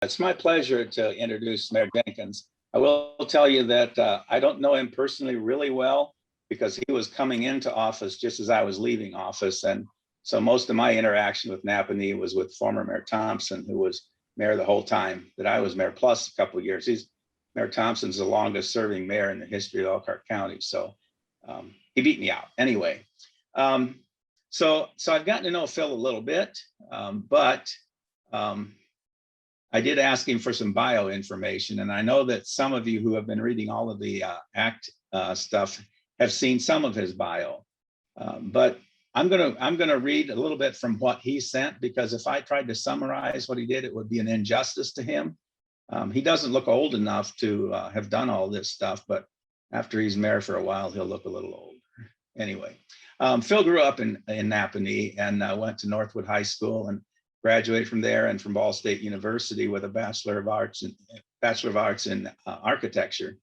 It's my pleasure to introduce Mayor Jenkins. I will tell you that I don't know him personally really well because he was coming into office just as I was leaving office. And so most of my interaction with Nappanee was with former Mayor Thompson, who was mayor the whole time that I was mayor, plus a couple of years. Mayor Thompson's the longest serving mayor in the history of Elkhart County. So he beat me out anyway. So I've gotten to know Phil a little bit, but I did ask him for some bio information, and I know that some of you who have been reading all of the ACT stuff have seen some of his bio, but I'm gonna read a little bit from what he sent, because if I tried to summarize what he did, it would be an injustice to him. He doesn't look old enough to have done all this stuff, but after he's mayor for a while, he'll look a little older. Anyway, Phil grew up in Nappanee and went to NorthWood High School and graduated from there and from Ball State University with a Bachelor of Arts in Architecture.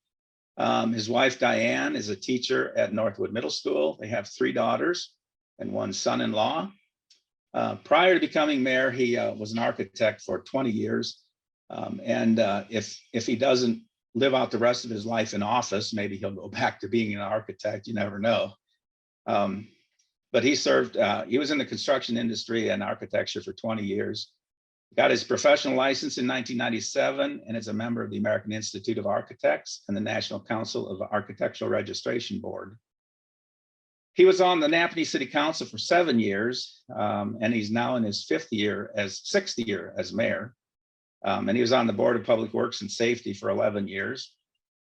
His wife, Diane, is a teacher at NorthWood Middle School. They have 3 daughters and 1 son-in-law. Prior to becoming mayor, he was an architect for 20 years. If he doesn't live out the rest of his life in office, maybe he'll go back to being an architect, you never know. But he served, he was in the construction industry and architecture for 20 years. Got his professional license in 1997 and is a member of the American Institute of Architects and the National Council of Architectural Registration Board. He was on the Nappanee City Council for 7 years, and he's now in his 6th year as mayor. And he was on the Board of Public Works and Safety for 11 years.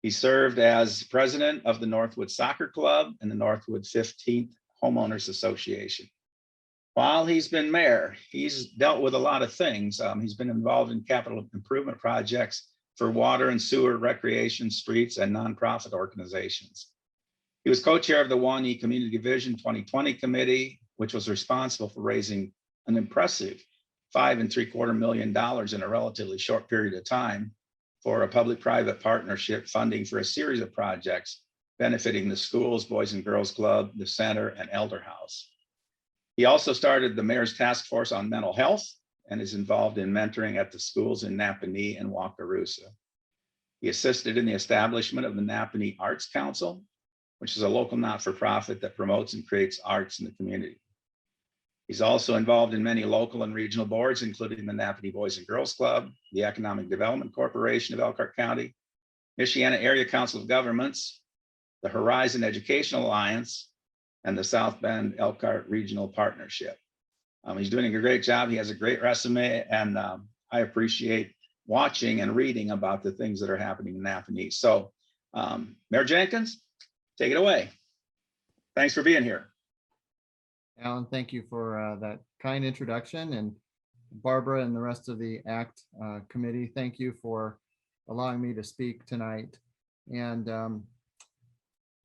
He served as president of the Northwood Soccer Club and the Northwood 15th Homeowners Association. While he's been mayor, he's dealt with a lot of things. He's been involved in capital improvement projects for water and sewer, recreation, streets, and nonprofit organizations. He was co-chair of the Wanye Community Vision 2020 Committee, which was responsible for raising an impressive $5.75 million in a relatively short period of time for a public-private partnership funding for a series of projects benefiting the schools, Boys and Girls Club, the center, and Elder House. He also started the Mayor's Task Force on Mental Health and is involved in mentoring at the schools in Nappanee and Wakarusa. He assisted in the establishment of the Nappanee Arts Council, which is a local not-for-profit that promotes and creates arts in the community. He's also involved in many local and regional boards, including the Nappanee Boys and Girls Club, the Economic Development Corporation of Elkhart County, Michiana Area Council of Governments, the Horizon Educational Alliance, and the Southbound Elkhart Regional Partnership. He's doing a great job. He has a great resume, and I appreciate watching and reading about the things that are happening in Nappanee. So, Mayor Jenkins, take it away. Thanks for being here. Alan, thank you for that kind introduction, and Barbara and the rest of the ACT committee, thank you for allowing me to speak tonight. And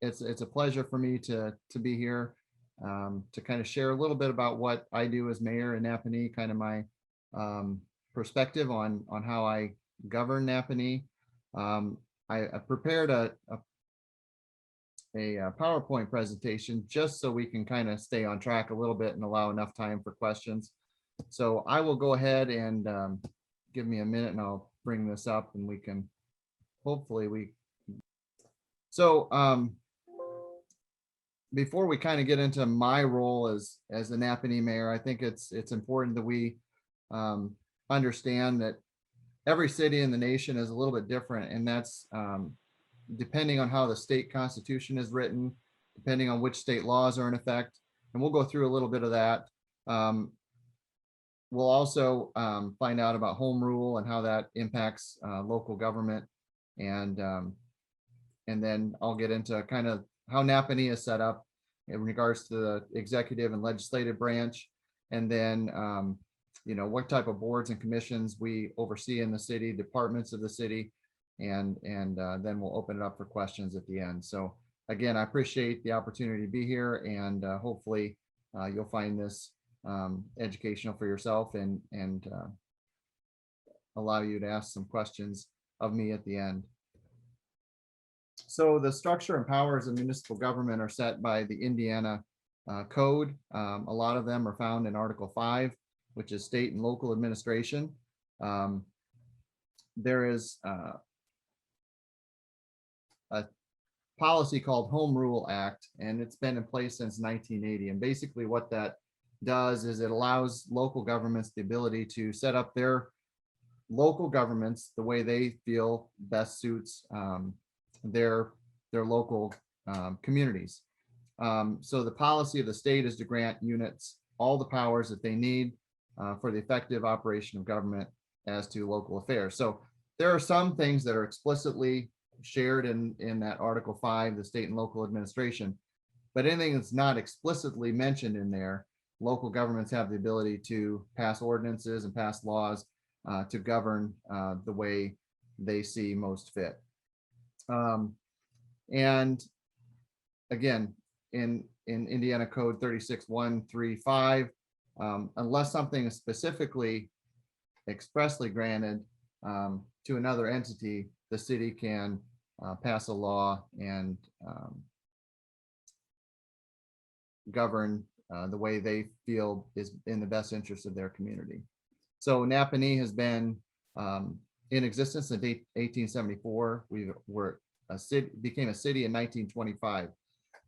it's a pleasure for me to be here to kind of share a little bit about what I do as mayor in Nappanee, kind of my perspective on how I govern Nappanee. I prepared a PowerPoint presentation just so we can kind of stay on track a little bit and allow enough time for questions. So I will go ahead and give me a minute and I'll bring this up and we can hopefully before we kind of get into my role as the Nappanee mayor, I think it's important that we understand that every city in the nation is a little bit different, and that's depending on how the state constitution is written, depending on which state laws are in effect, and we'll go through a little bit of that. We'll also find out about home rule and how that impacts local government, and then I'll get into kind of how Nappanee is set up in regards to the executive and legislative branch, and then what type of boards and commissions we oversee in the city, departments of the city, and then we'll open it up for questions at the end. So again, I appreciate the opportunity to be here, and hopefully you'll find this educational for yourself and allow you to ask some questions of me at the end. So the structure and powers of municipal government are set by the Indiana code. A lot of them are found in Article 5, which is state and local administration. there is a policy called Home Rule Act, and it's been in place since 1980. And basically what that does is it allows local governments the ability to set up their local governments the way they feel best suits their local communities. So the policy of the state is to grant units all the powers that they need for the effective operation of government as to local affairs. So there are some things that are explicitly shared in that Article 5, the state and local administration, but anything that's not explicitly mentioned in there, local governments have the ability to pass ordinances and pass laws to govern the way they see most fit. And again, in Indiana Code 36135, unless something is specifically expressly granted to another entity, the city can pass a law and govern the way they feel is in the best interest of their community. So Nappanee has been in existence since 1874. We were a city, became a city in 1925.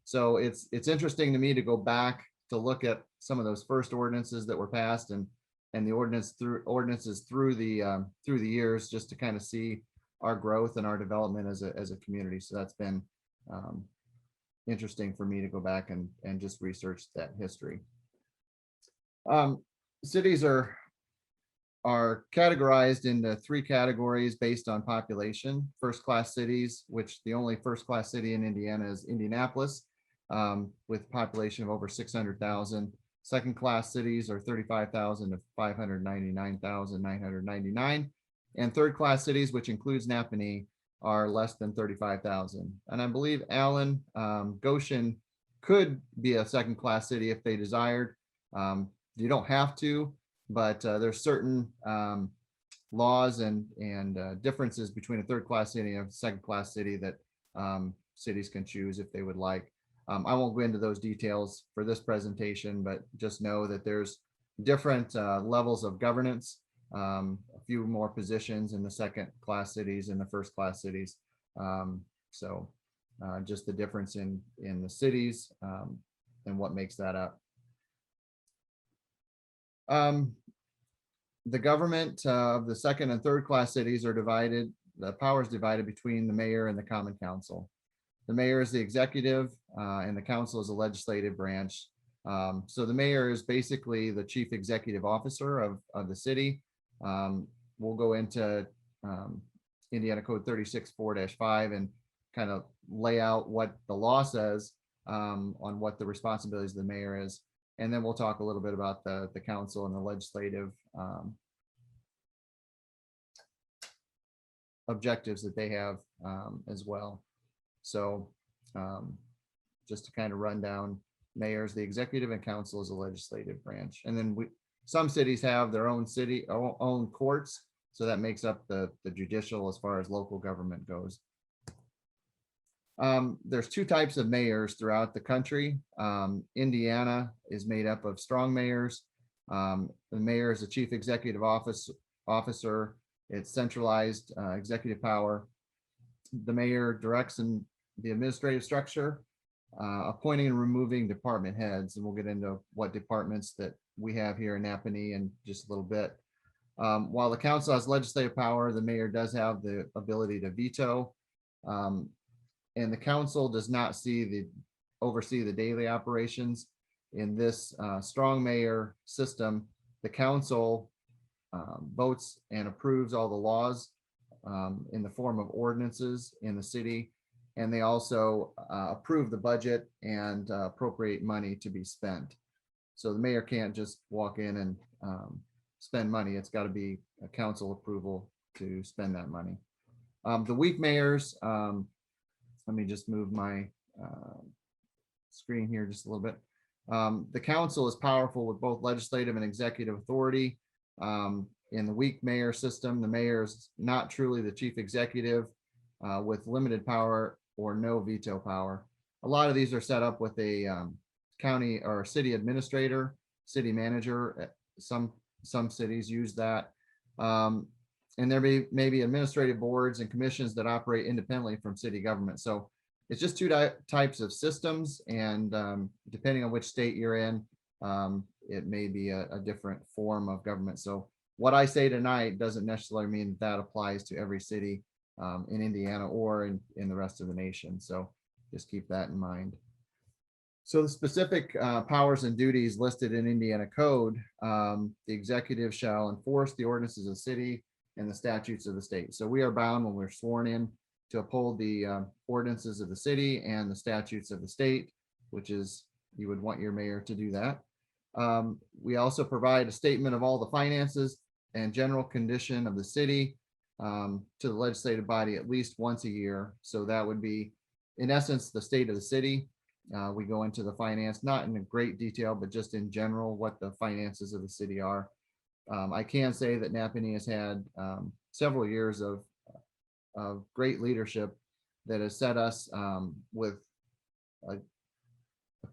So it's interesting to me to go back to look at some of those first ordinances that were passed and the ordinances through the years, just to kind of see our growth and our development as a community. So that's been interesting for me to go back and just research that history. Cities are categorized into 3 categories based on population. First-class cities, which the only first-class city in Indiana is Indianapolis, with a population of over 600,000. Second-class cities are 35,000 to 599,999. And third-class cities, which includes Nappanee, are less than 35,000. And I believe Allen, Goshen could be a second-class city if they desired. You don't have to, but there's certain laws and differences between a third-class city and a second-class city that cities can choose if they would like. I won't go into those details for this presentation, but just know that there's different levels of governance, a few more positions in the second-class cities and the first-class cities. So just the difference in the cities and what makes that up. The government of the second and third class cities are divided, the powers divided between the mayor and the common council. The mayor is the executive and the council is a legislative branch. So the mayor is basically the chief executive officer of the city. We'll go into Indiana Code 364-5 and kind of lay out what the law says on what the responsibilities of the mayor is. And then we'll talk a little bit about the council and the legislative objectives that they have as well. So just to kind of run down, mayor is the executive and council is a legislative branch. And then some cities have their own own courts. So that makes up the judicial as far as local government goes. There's 2 types of mayors throughout the country. Indiana is made up of strong mayors. The mayor is the chief executive officer. It's centralized executive power. The mayor directs in the administrative structure, appointing and removing department heads. And we'll get into what departments that we have here in Nappanee in just a little bit. While the council has legislative power, the mayor does have the ability to veto. And the council does not oversee the daily operations. In this strong mayor system, the council votes and approves all the laws in the form of ordinances in the city. And they also approve the budget and appropriate money to be spent. So the mayor can't just walk in and spend money. It's got to be a council approval to spend that money. The weak mayors, let me just move my screen here just a little bit. The council is powerful with both legislative and executive authority. In the weak mayor system, the mayor is not truly the chief executive with limited power or no veto power. A lot of these are set up with a county or city administrator, city manager. Some cities use that. And there may be administrative boards and commissions that operate independently from city government. So it's just two types of systems, and depending on which state you're in, it may be a different form of government. So what I say tonight doesn't necessarily mean that applies to every city in Indiana or in the rest of the nation. So just keep that in mind. So the specific powers and duties listed in Indiana code, the executive shall enforce the ordinances of the city and the statutes of the state. So we are bound when we're sworn in to uphold the ordinances of the city and the statutes of the state, which is, you would want your mayor to do that. We also provide a statement of all the finances and general condition of the city to the legislative body at least once a year. So that would be, in essence, the state of the city. We go into the finance, not in great detail, but just in general, what the finances of the city are. I can say that Nappanee has had several years of great leadership that has set us with a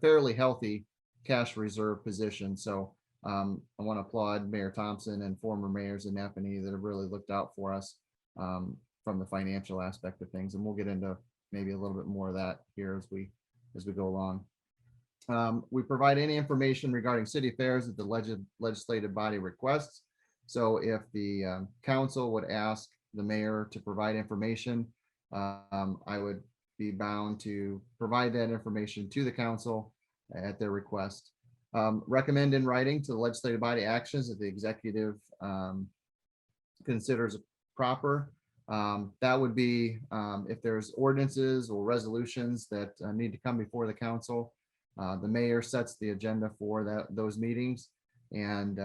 fairly healthy cash reserve position. So I want to applaud Mayor Thompson and former mayors in Nappanee that have really looked out for us from the financial aspect of things. And we'll get into maybe a little bit more of that here as we go along. We provide any information regarding city affairs that the legislative body requests. So if the council would ask the mayor to provide information, I would be bound to provide that information to the council at their request. Recommend in writing to the legislative body actions that the executive considers proper. That would be if there's ordinances or resolutions that need to come before the council. The mayor sets the agenda for those meetings, and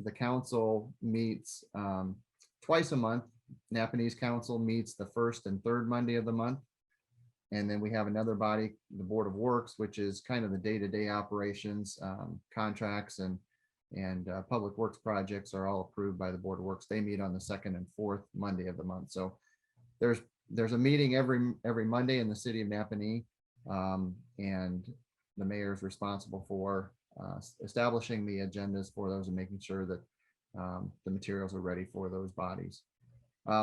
the council meets twice a month. Nappanee's council meets the first and third Monday of the month. And then we have another body, the Board of Works, which is kind of the day-to-day operations, contracts and public works projects are all approved by the Board of Works. They meet on the second and fourth Monday of the month. So there's a meeting every Monday in the city of Nappanee, and the mayor is responsible for establishing the agendas for those and making sure that the materials are ready for those bodies.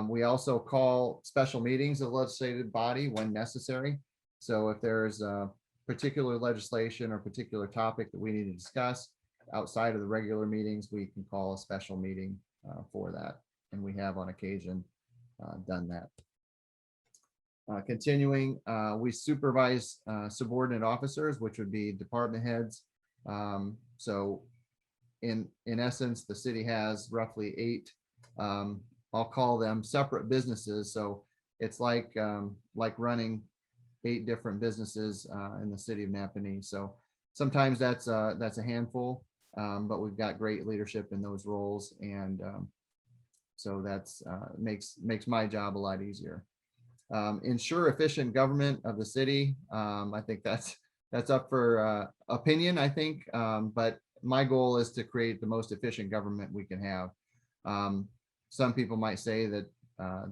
We also call special meetings of the legislative body when necessary. So if there's a particular legislation or particular topic that we need to discuss outside of the regular meetings, we can call a special meeting for that. And we have on occasion done that. Continuing, we supervise subordinate officers, which would be department heads. So in essence, the city has roughly 8, I'll call them separate businesses. So it's like running 8 different businesses in the city of Nappanee. So sometimes that's a handful, but we've got great leadership in those roles, and so that's makes my job a lot easier. Ensure efficient government of the city. I think that's up for opinion, I think, but my goal is to create the most efficient government we can have. Some people might say that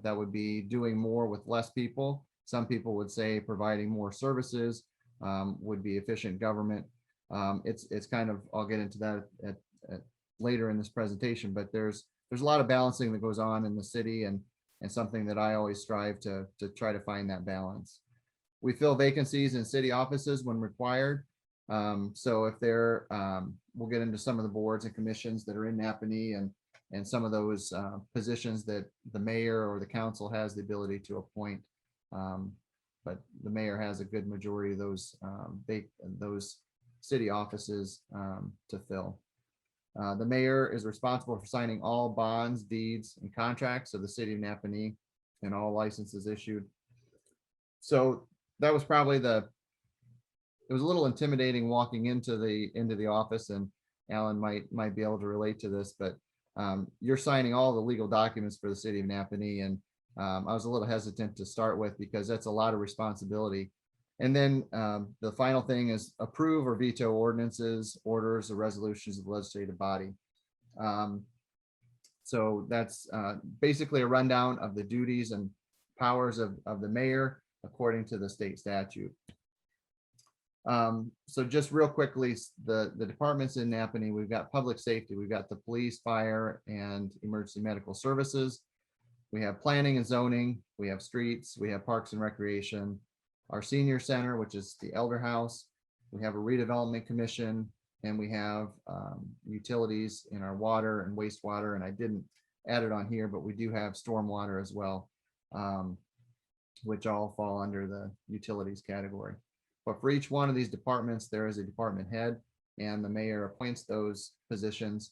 that would be doing more with less people. Some people would say providing more services would be efficient government. It's kind of, I'll get into that at later in this presentation, but there's a lot of balancing that goes on in the city, and something that I always strive to try to find that balance. We fill vacancies in city offices when required. So if we'll get into some of the boards and commissions that are in Nappanee, and some of those positions that the mayor or the council has the ability to appoint. But the mayor has a good majority of those city offices to fill. The mayor is responsible for signing all bonds, deeds, and contracts of the city of Nappanee and all licenses issued. So that was probably it was a little intimidating walking into the office, and Alan might be able to relate to this, but you're signing all the legal documents for the city of Nappanee, and I was a little hesitant to start with because that's a lot of responsibility. And then the final thing is approve or veto ordinances, orders, or resolutions of the legislative body. So that's basically a rundown of the duties and powers of the mayor according to the state statute. So just real quickly, the departments in Nappanee, we've got public safety, we've got the police, fire, and emergency medical services. We have planning and zoning, we have streets, we have parks and recreation, our senior center, which is the elder house. We have a redevelopment commission, and we have utilities in our water and wastewater. And I didn't add it on here, but we do have stormwater as well, which all fall under the utilities category. But for each one of these departments, there is a department head, and the mayor appoints those positions.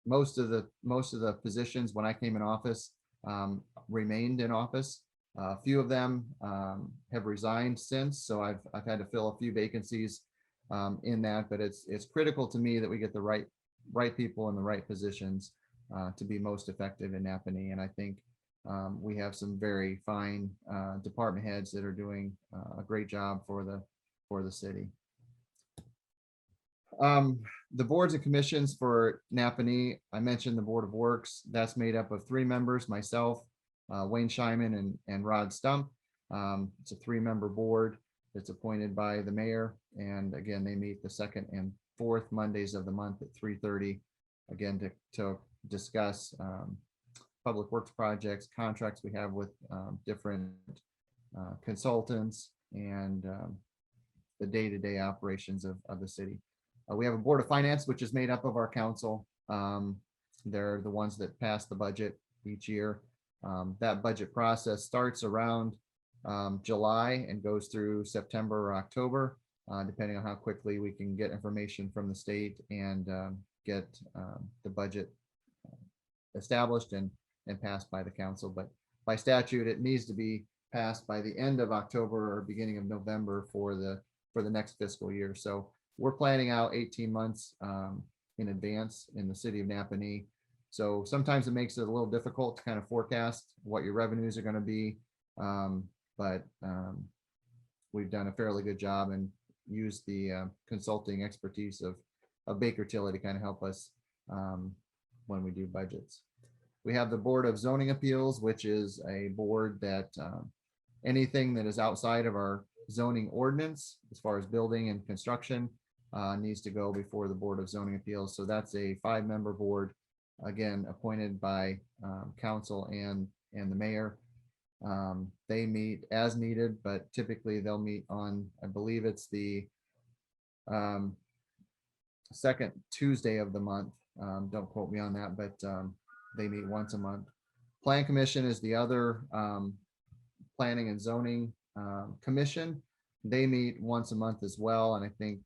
Most of the positions when I came in office remained in office. A few of them have resigned since, so I've had to fill a few vacancies in that. But it's critical to me that we get the right people in the right positions to be most effective in Nappanee. And I think we have some very fine department heads that are doing a great job for the city. The boards and commissions for Nappanee, I mentioned the Board of Works. That's made up of 3 members, myself, Wayne Shyman, and Rod Stump. It's a 3-member board that's appointed by the mayor. And again, they meet the 2nd and 4th Mondays of the month at 3:30, again, to discuss public works projects, contracts we have with different consultants, and the day-to-day operations of the city. We have a board of finance, which is made up of our council. They're the ones that pass the budget each year. That budget process starts around July and goes through September or October, depending on how quickly we can get information from the state and get the budget established and passed by the council. But by statute, it needs to be passed by the end of October or beginning of November for the next fiscal year. So we're planning out 18 months in advance in the city of Nappanee. So sometimes it makes it a little difficult to kind of forecast what your revenues are going to be. But we've done a fairly good job and used the consulting expertise of Baker Tilly to kind of help us when we do budgets. We have the Board of Zoning Appeals, which is a board that anything that is outside of our zoning ordinance, as far as building and construction, needs to go before the Board of Zoning Appeals. So that's a 5-member board, again, appointed by council and the mayor. They meet as needed, but typically they'll meet on, I believe it's the 2nd Tuesday of the month. Don't quote me on that, but they meet once a month. Plan Commission is the other planning and zoning commission. They meet once a month as well. And I think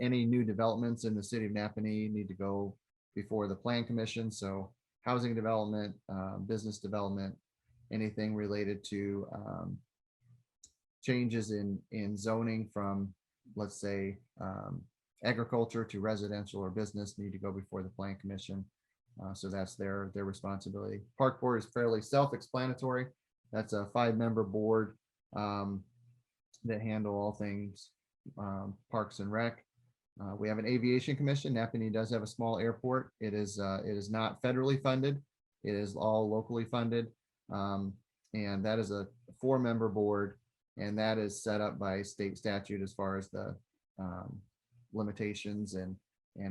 any new developments in the city of Nappanee need to go before the Plan Commission. So housing development, business development, anything related to changes in zoning from, let's say, agriculture to residential or business need to go before the Plan Commission. So that's their responsibility. Park Board is fairly self-explanatory. That's a 5-member board that handle all things Parks and Rec. We have an Aviation Commission. Nappanee does have a small airport. It is not federally funded. It is all locally funded. And that is a 4-member board, and that is set up by state statute as far as the limitations and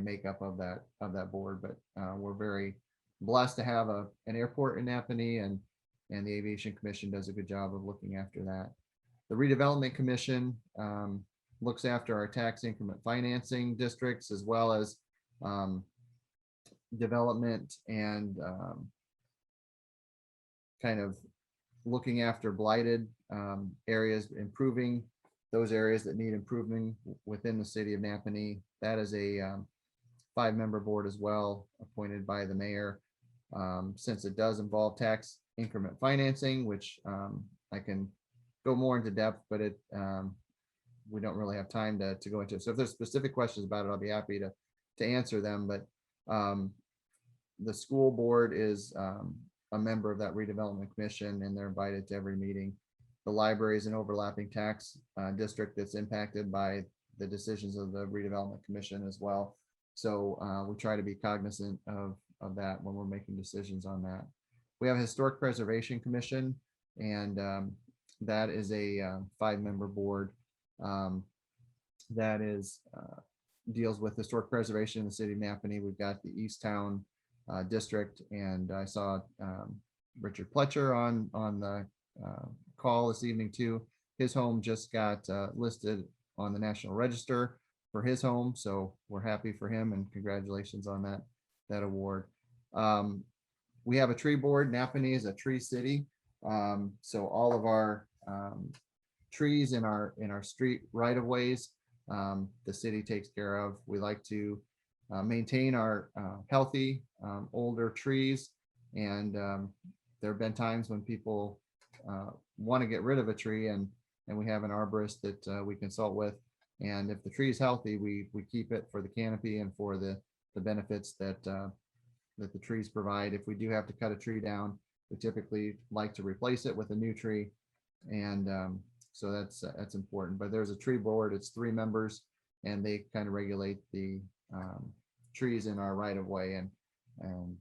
makeup of that board. But we're very blessed to have an airport in Nappanee, and the Aviation Commission does a good job of looking after that. The Redevelopment Commission looks after our tax increment financing districts, as well as development and kind of looking after blighted areas, improving those areas that need improving within the city of Nappanee. That is a 5-member board as well, appointed by the mayor. Since it does involve tax increment financing, which I can go more into depth, but we don't really have time to go into it. So if there's specific questions about it, I'll be happy to answer them. But the school board is a member of that redevelopment commission, and they're invited to every meeting. The library is an overlapping tax district that's impacted by the decisions of the redevelopment commission as well. So we try to be cognizant of that when we're making decisions on that. We have a Historic Preservation Commission, and that is a 5-member board. that is deals with historic preservation in the city of Nappanee. We've got the East Town district, and I saw Richard Pletcher on the call this evening too. His home just got listed on the National Register for his home, so we're happy for him and congratulations on that award. We have a tree board. Nappanee is a tree city, so all of our trees in our street right of ways, the city takes care of. We like to maintain our healthy older trees, and there have been times when people want to get rid of a tree, and we have an arborist that we consult with, and if the tree is healthy, we keep it for the canopy and for the benefits that the trees provide. If we do have to cut a tree down, we typically like to replace it with a new tree, and so that's important. But there's a tree board. It's 3 members, and they kind of regulate the trees in our right of way and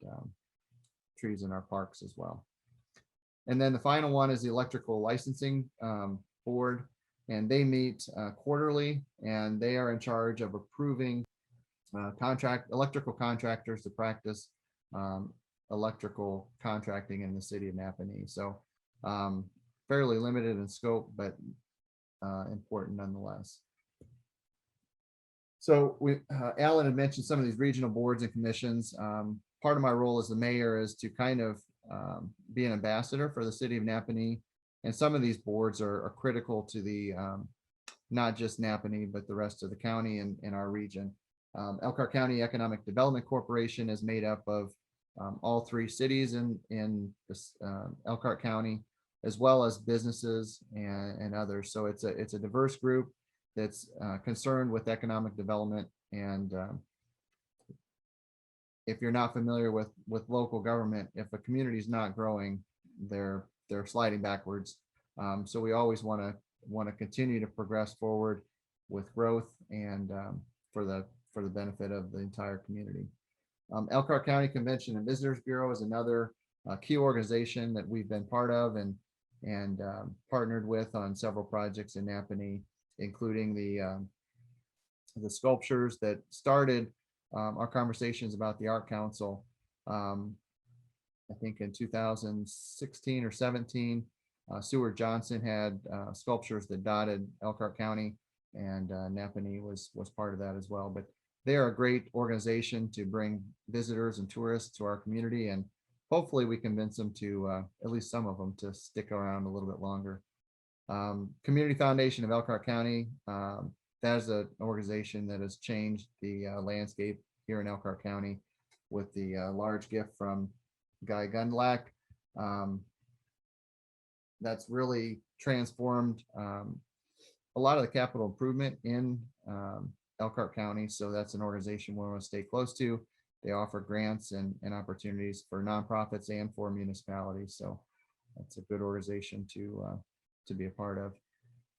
trees in our parks as well. And then the final one is the electrical licensing board, and they meet quarterly, and they are in charge of approving electrical contractors to practice electrical contracting in the city of Nappanee. So fairly limited in scope, but important nonetheless. So Alan had mentioned some of these regional boards and commissions. Part of my role as the mayor is to kind of be an ambassador for the city of Nappanee. And some of these boards are critical to the not just Nappanee, but the rest of the county and our region. Elkhart County Economic Development Corporation is made up of all 3 cities in this, Elkhart County, as well as businesses and others. So it's a diverse group that's concerned with economic development. And if you're not familiar with local government, if a community is not growing, they're sliding backwards. So we always want to continue to progress forward with growth and for the benefit of the entire community. Elkhart County Convention and Visitors Bureau is another key organization that we've been part of and partnered with on several projects in Nappanee, including the sculptures that started our conversations about the Art Council. I think in 2016 or 17, Seward Johnson had sculptures that dotted Elkhart County, and Nappanee was part of that as well. But they are a great organization to bring visitors and tourists to our community, and hopefully we convince them to, at least some of them, to stick around a little bit longer. Community Foundation of Elkhart County, that is an organization that has changed the landscape here in Elkhart County with the large gift from Guy Gundlach. That's really transformed a lot of the capital improvement in Elkhart County. So that's an organization we want to stay close to. They offer grants and opportunities for nonprofits and for municipalities. So that's a good organization to be a part of.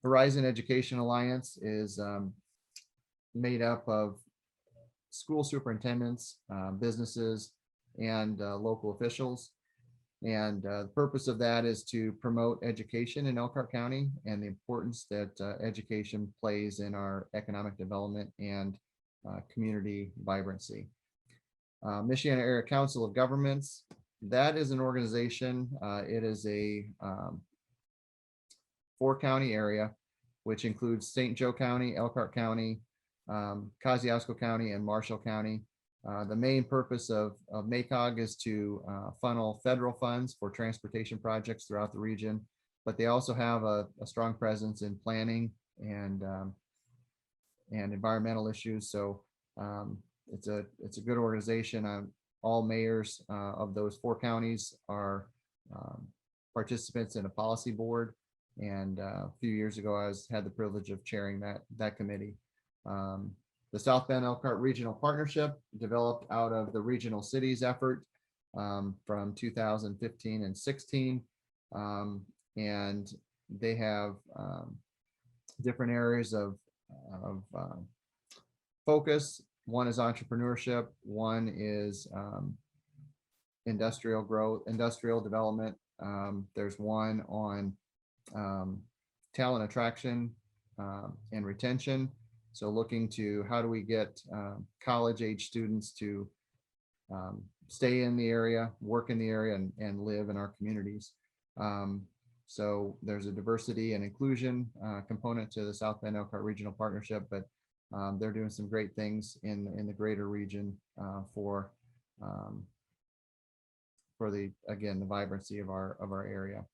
Horizon Education Alliance is made up of school superintendents, businesses, and local officials. And the purpose of that is to promote education in Elkhart County and the importance that education plays in our economic development and community vibrancy. Michiana Area Council of Governments, that is an organization. It is a 4-county area, which includes St. Joe County, Elkhart County, Kosciuszko County, and Marshall County. The main purpose of MACOG is to funnel federal funds for transportation projects throughout the region, but they also have a strong presence in planning and environmental issues. So it's a good organization. All mayors of those 4 counties are participants in a policy board, and a few years ago I had the privilege of chairing that committee. The Southbound Elkhart Regional Partnership developed out of the Regional Cities effort from 2015 and 16. And they have different areas of focus. One is entrepreneurship. One is industrial growth, industrial development. There's one on talent attraction and retention. So looking to how do we get college age students to stay in the area, work in the area, and live in our communities. So there's a diversity and inclusion component to the Southbound Elkhart Regional Partnership, but they're doing some great things in the greater region for the vibrancy of our area.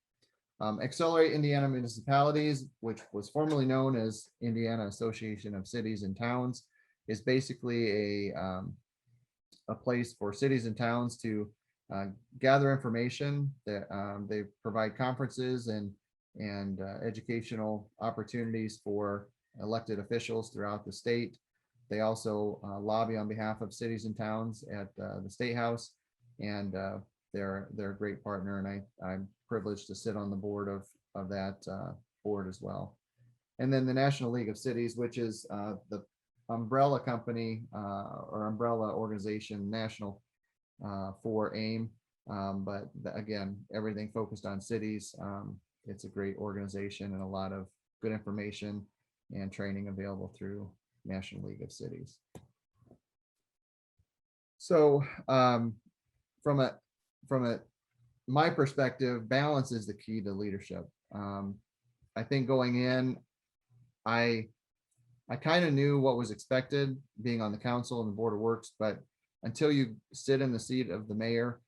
Accelerate Indiana Municipalities, which was formerly known as Indiana Association of Cities and Towns, is basically a place for cities and towns to gather information. That they provide conferences and educational opportunities for elected officials throughout the state. They also lobby on behalf of cities and towns at the State House, and they're a great partner, and I'm privileged to sit on the board of that board as well. And then the National League of Cities, which is the umbrella company or umbrella organization national for AIM, but again, everything focused on cities. It's a great organization and a lot of good information and training available through National League of Cities. So from my perspective, balance is the key to leadership. I think going in, I kind of knew what was expected being on the council and the board of works, but until you sit in the seat of the mayor,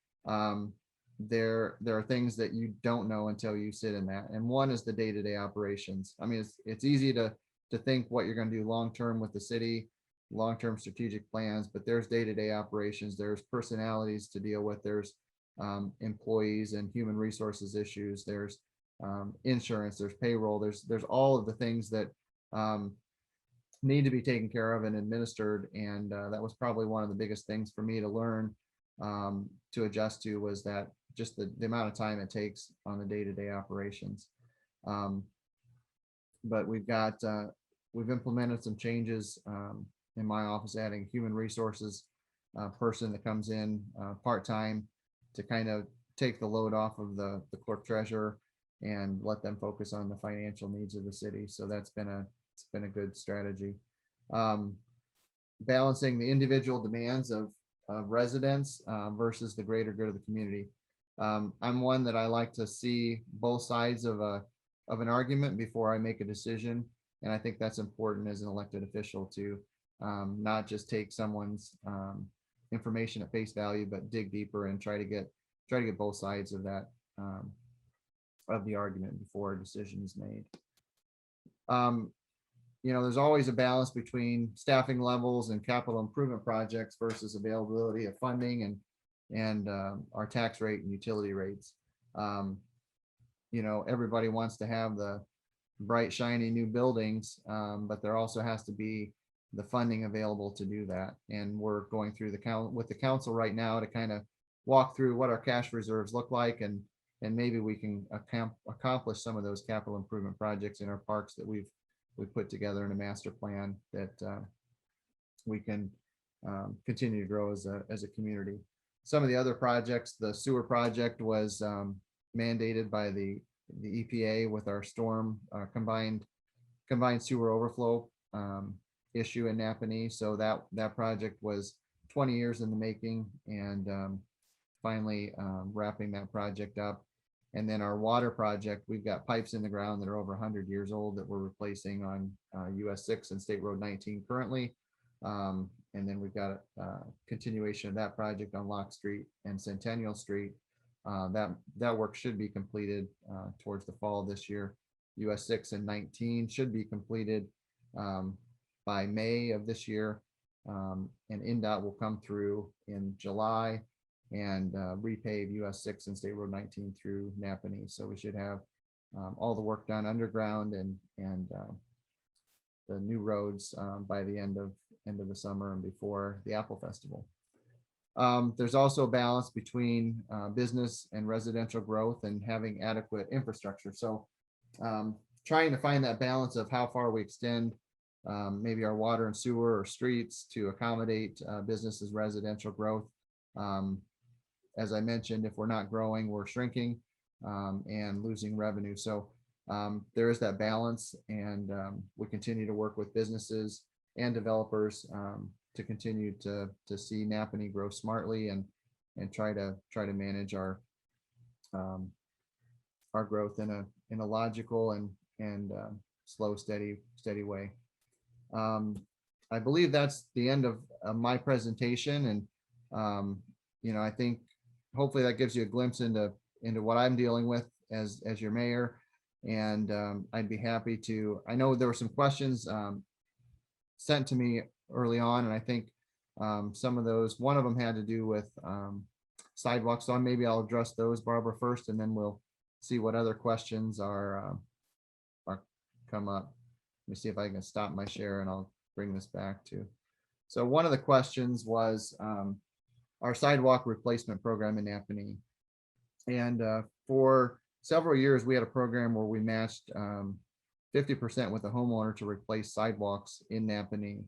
there are things that you don't know until you sit in that. And one is the day-to-day operations. I mean, it's easy to think what you're going to do long-term with the city, long-term strategic plans, but there's day-to-day operations, there's personalities to deal with, there's employees and human resources issues, there's insurance, there's payroll, there's all of the things that need to be taken care of and administered. And that was probably one of the biggest things for me to learn to adjust to, was that just the amount of time it takes on the day-to-day operations. But we've implemented some changes in my office, adding human resources person that comes in part-time to kind of take the load off of the clerk treasurer and let them focus on the financial needs of the city. So that's been a good strategy. Balancing the individual demands of residents versus the greater good of the community. I'm one that I like to see both sides of an argument before I make a decision. And I think that's important as an elected official to not just take someone's information at face value, but dig deeper and try to get both sides of that of the argument before a decision is made. There's always a balance between staffing levels and capital improvement projects versus availability of funding and our tax rate and utility rates. Everybody wants to have the bright, shiny new buildings, but there also has to be the funding available to do that. And we're going through with the council right now to kind of walk through what our cash reserves look like, and maybe we can accomplish some of those capital improvement projects in our parks that we've put together in a master plan that we can continue to grow as a community. Some of the other projects, the sewer project was mandated by the EPA with our storm combined sewer overflow issue in Nappanee. So that project was 20 years in the making, and finally wrapping that project up. And then our water project, we've got pipes in the ground that are over 100 years old that we're replacing on US 6 and State Road 19 currently. And then we've got a continuation of that project on Lock Street and Centennial Street. That work should be completed towards the fall of this year. US 6 and 19 should be completed by May of this year. And NDOT will come through in July and repave US 6 and State Road 19 through Nappanee. So we should have all the work done underground and the new roads by the end of the summer and before the Apple Festival. There's also a balance between business and residential growth and having adequate infrastructure. So trying to find that balance of how far we extend maybe our water and sewer or streets to accommodate businesses, residential growth. As I mentioned, if we're not growing, we're shrinking and losing revenue. So there is that balance, and we continue to work with businesses and developers to continue to see Nappanee grow smartly and try to manage our growth in a logical and slow, steady way. I believe that's the end of my presentation, and I think hopefully that gives you a glimpse into what I'm dealing with as your mayor. And I'd be happy to. I know there were some questions sent to me early on, and I think some of those, one of them had to do with sidewalks. So maybe I'll address those, Barbara, first, and then we'll see what other questions are come up. Let me see if I can stop my share and I'll bring this back to. So one of the questions was our sidewalk replacement program in Nappanee. And for several years, we had a program where we matched 50% with a homeowner to replace sidewalks in Nappanee.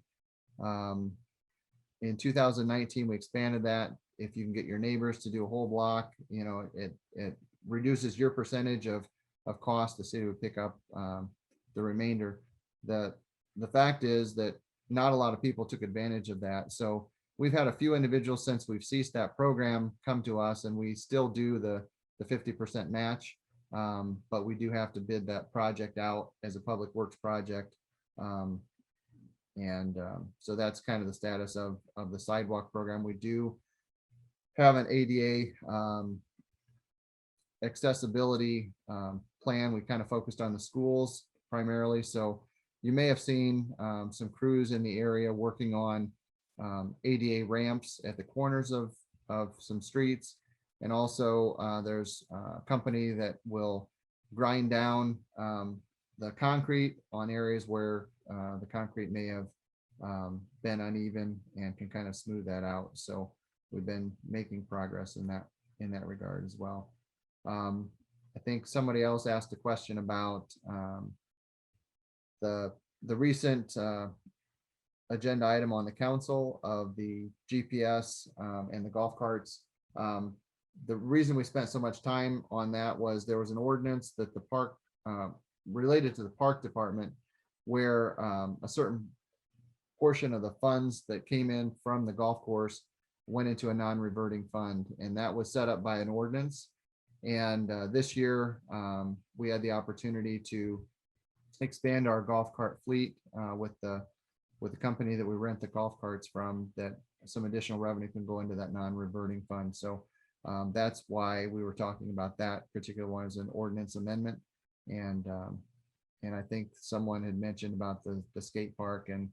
In 2019, we expanded that. If you can get your neighbors to do a whole block, it reduces your percentage of cost. The city would pick up the remainder. The fact is that not a lot of people took advantage of that. So we've had a few individuals since we've ceased that program come to us, and we still do the 50% match. But we do have to bid that project out as a public works project. So that's kind of the status of the sidewalk program. We do have an ADA accessibility plan. We kind of focused on the schools primarily. So you may have seen some crews in the area working on ADA ramps at the corners of some streets. And also there's a company that will grind down the concrete on areas where the concrete may have been uneven, and can kind of smooth that out. So we've been making progress in that regard as well. I think somebody else asked a question about the recent agenda item on the council of the GPS and the golf carts. The reason we spent so much time on that was there was an ordinance that the park related to the park department, where a certain portion of the funds that came in from the golf course went into a non-reverting fund, and that was set up by an ordinance. And this year we had the opportunity to expand our golf cart fleet with the company that we rent the golf carts from, that some additional revenue can go into that non-reverting fund. So that's why we were talking about that particular one as an ordinance amendment. And I think someone had mentioned about the skate park and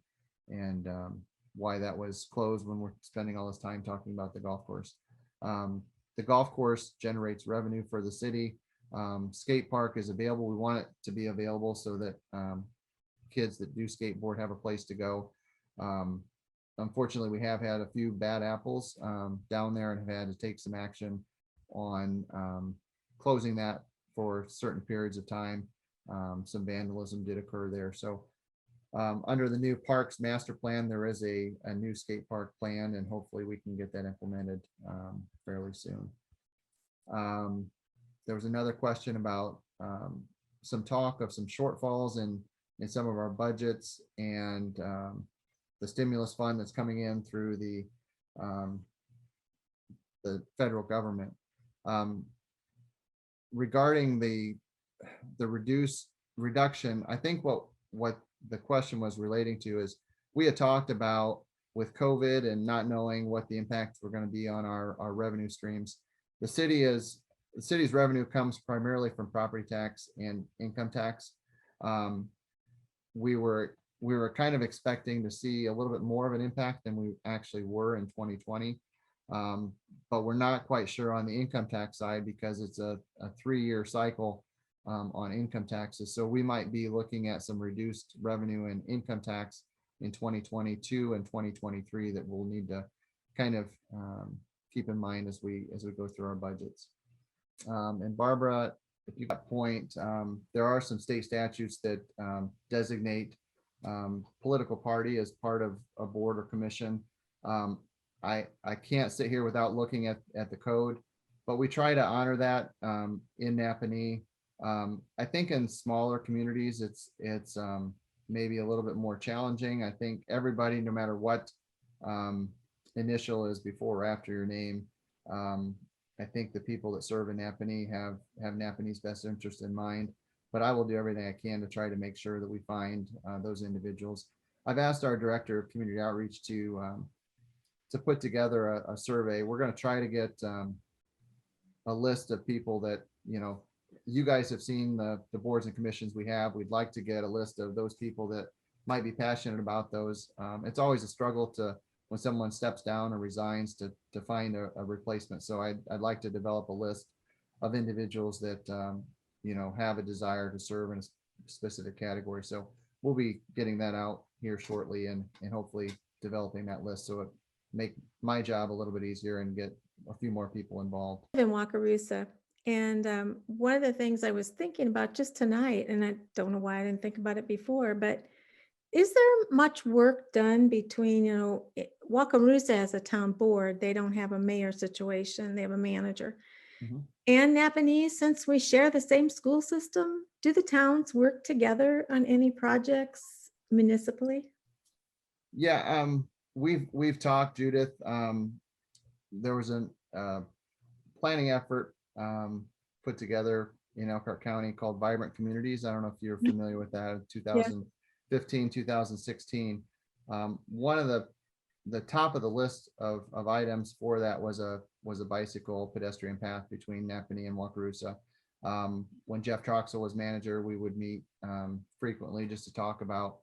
why that was closed when we're spending all this time talking about the golf course. The golf course generates revenue for the city. Skate park is available. We want it to be available so that kids that do skateboard have a place to go. Unfortunately, we have had a few bad apples down there and have had to take some action on closing that for certain periods of time. Some vandalism did occur there. So under the new parks master plan, there is a new skate park plan, and hopefully we can get that implemented fairly soon. There was another question about some talk of some shortfalls in some of our budgets, and the stimulus fund that's coming in through the federal government. Regarding the reduction, I think what the question was relating to is, we had talked about with COVID and not knowing what the impacts were going to be on our revenue streams. The city's revenue comes primarily from property tax and income tax. We were kind of expecting to see a little bit more of an impact than we actually were in 2020. But we're not quite sure on the income tax side, because it's a 3-year cycle on income taxes. So we might be looking at some reduced revenue and income tax in 2022 and 2023 that we'll need to kind of keep in mind as we go through our budgets. And Barbara, if you got a point, there are some state statutes that designate political party as part of a board or commission. I can't sit here without looking at the code, but we try to honor that in Nappanee. I think in smaller communities, it's maybe a little bit more challenging. I think everybody, no matter what initial is before or after your name, I think the people that serve in Nappanee have Nappanee's best interest in mind. But I will do everything I can to try to make sure that we find those individuals. I've asked our director of community outreach to put together a survey. We're going to try to get a list of people that, you guys have seen the boards and commissions we have. We'd like to get a list of those people that might be passionate about those. It's always a struggle when someone steps down or resigns to find a replacement. So I'd like to develop a list of individuals that, have a desire to serve in a specific category. So we'll be getting that out here shortly and hopefully developing that list. So it make my job a little bit easier and get a few more people involved. In Wakarusa. And one of the things I was thinking about just tonight, and I don't know why I didn't think about it before, but is there much work done between, Wakarusa as a town board, they don't have a mayor situation, they have a manager. Mhm. And Nappanee, since we share the same school system, do the towns work together on any projects municipally? Yeah, we've talked, Judith. There was a planning effort put together in Elkhart County called Vibrant Communities. I don't know if you're familiar with that. 2015, 2016. One of the top of the list of items for that was a bicycle pedestrian path between Nappanee and Wakarusa. When Jeff Troxel was manager, we would meet frequently just to talk about,